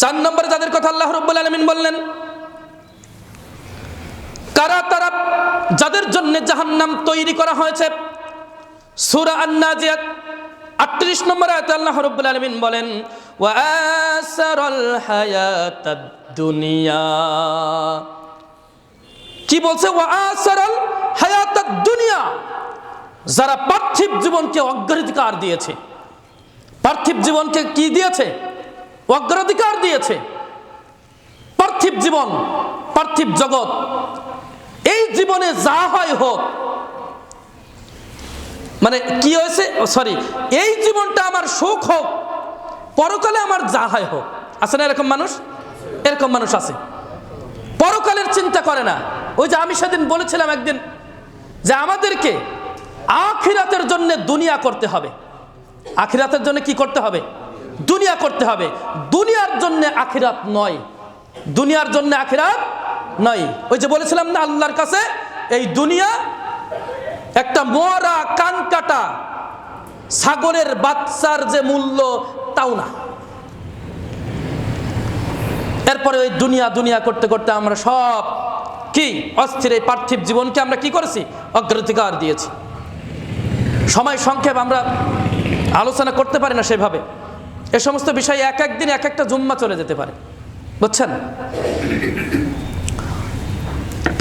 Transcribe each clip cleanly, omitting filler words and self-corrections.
4 নম্বরে যাদের কথা আল্লাহ রাব্বুল আলামিন বললেন, কারা তারা যাদের জন্য জাহান্নাম তৈরি করা হয়েছে। সূরা আন-নাজিয়াত 38 নম্বর আয়াতে আল্লাহ রাব্বুল আলামিন বলেন, ওয়া আসারাল হায়াতাদ দুনিয়া। কি বলছে? ওয়া আসারাল হায়াতাদ দুনিয়া, যারা পার্থিব জীবনকে অগ্রাধিকার দিয়েছে। পার্থিব জীবনকে কি দিয়েছে? অগ্রাধিকার দিয়েছে। পার্থিব জীবন, পার্থিব জগৎ, এই জীবনে যা হয় হোক, মানে কি হয়েছে, সরি, এই জীবনটা আমার সুখ হোক, পরকালে আমার যা হয় হোক। আছে না এরকম মানুষ? এরকম মানুষ আছে, পরকালের চিন্তা করে না। ওই যে আমি সেদিন বলেছিলাম একদিন যে আমাদেরকে আখিরাতের জন্য দুনিয়া করতে হবে। আখিরাতের জন্য কি করতে হবে? দুনিয়া করতে হবে। দুনিয়ার জন্য আখিরাত নয়, দুনিয়ার জন্য আখিরাত নয়। ওই যে বলেছিলাম না, আল্লাহর কাছে এই দুনিয়া একটা মরা কান কাটা ছাগলের বাচ্চার যে মূল্য তাও না। এরপরে ওই দুনিয়া দুনিয়া করতে করতে আমরা সব কি অস্থির এই পার্থিব জীবনকে আমরা কি করেছি? অগ্রাধিকার দিয়েছি। সময় সংক্ষেপ, আমরা আলোচনা করতে পারি না সেভাবে। এ সমস্ত বিষয় এক একদিন এক একটা জুম্মা চলে যেতে পারে, বুঝছেন?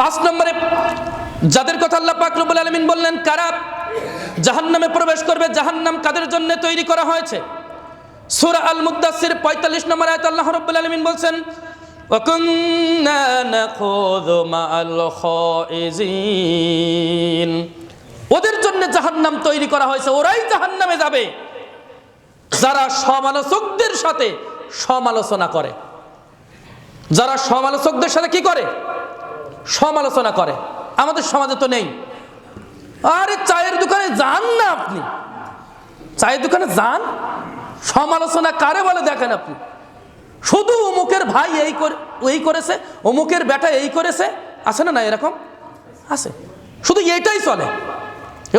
5 নম্বরে যাদের কথা আল্লাহ পাক রব্বুল আলামিন বললেন, কারা জাহান্নামে প্রবেশ করবে, জাহান্নাম কাদের জন্য তৈরি করা হয়েছে। সূরা আল মুদ্দাসসির 45 নম্বর আয়াতে আল্লাহ রাব্বুল আলামিন বলছেন, ওয়া কুননা নাখুযু মাআল খাইজিন। ওদের জন্য জাহান্নাম তৈরি করা হয়েছে, ওরাই জাহান্নামে যাবে যারা সমালোচকদের সাথে সমালোচনা করে। যারা সমালোচকদের সাথে কি করে? সমালোচনা করে। আমাদের সমাজে তো নেই। আরে চায়ের দোকানে যান না, আপনি চায়ের দোকানে যান, সমালোচনা কারে বলে দেখেন আপনি। শুধু অমুকের ভাই এই করেছে, অমুকের বেটা এই করেছে, আছে না? না এরকম আছে, শুধু এটাই চলে।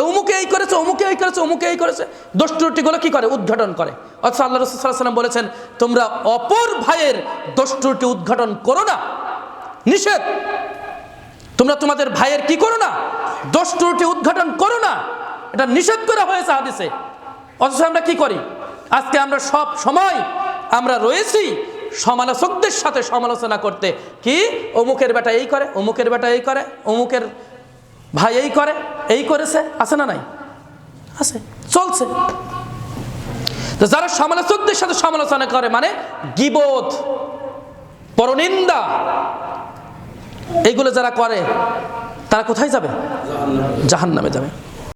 অমুকে এই করেছে, অমুকে এই করেছে, অমুকে এই করেছে, দোষ ত্রুটিগুলো কি করে? উদ্ঘাটন করে। অথচ আল্লাহ রাসূল সাল্লাল্লাহু আলাইহি ওয়াসাল্লাম বলেছেন, তোমরা অপর ভাইয়ের দোষ ত্রুটি উদ্ঘাটন করো না, নিষেধ। তোমরা তোমাদের ভাইয়ের কি করো না? দোষ ত্রুটি উদ্ঘাটন করো না, এটা নিষেধ করা হয়েছে হাদিসে। অথচ আমরা কি করি? আজকে আমরা সব সময় আমরা রয়েছি সমালোচকদের সাথে সমালোচনা করতে। কি অমুকের বেটা এই করে, অমুকের বেটা এই করে, অমুকের ভাই এই করে, এই করেছে, আছে না? নাই, আছে, চলছে। তো যারা সমালোচকদের সাথে সমালোচনা করে মানে গীবত, পরনিন্দা, এইগুলো যারা করে তারা কোথায় যাবে? জাহান্নামে যাবে।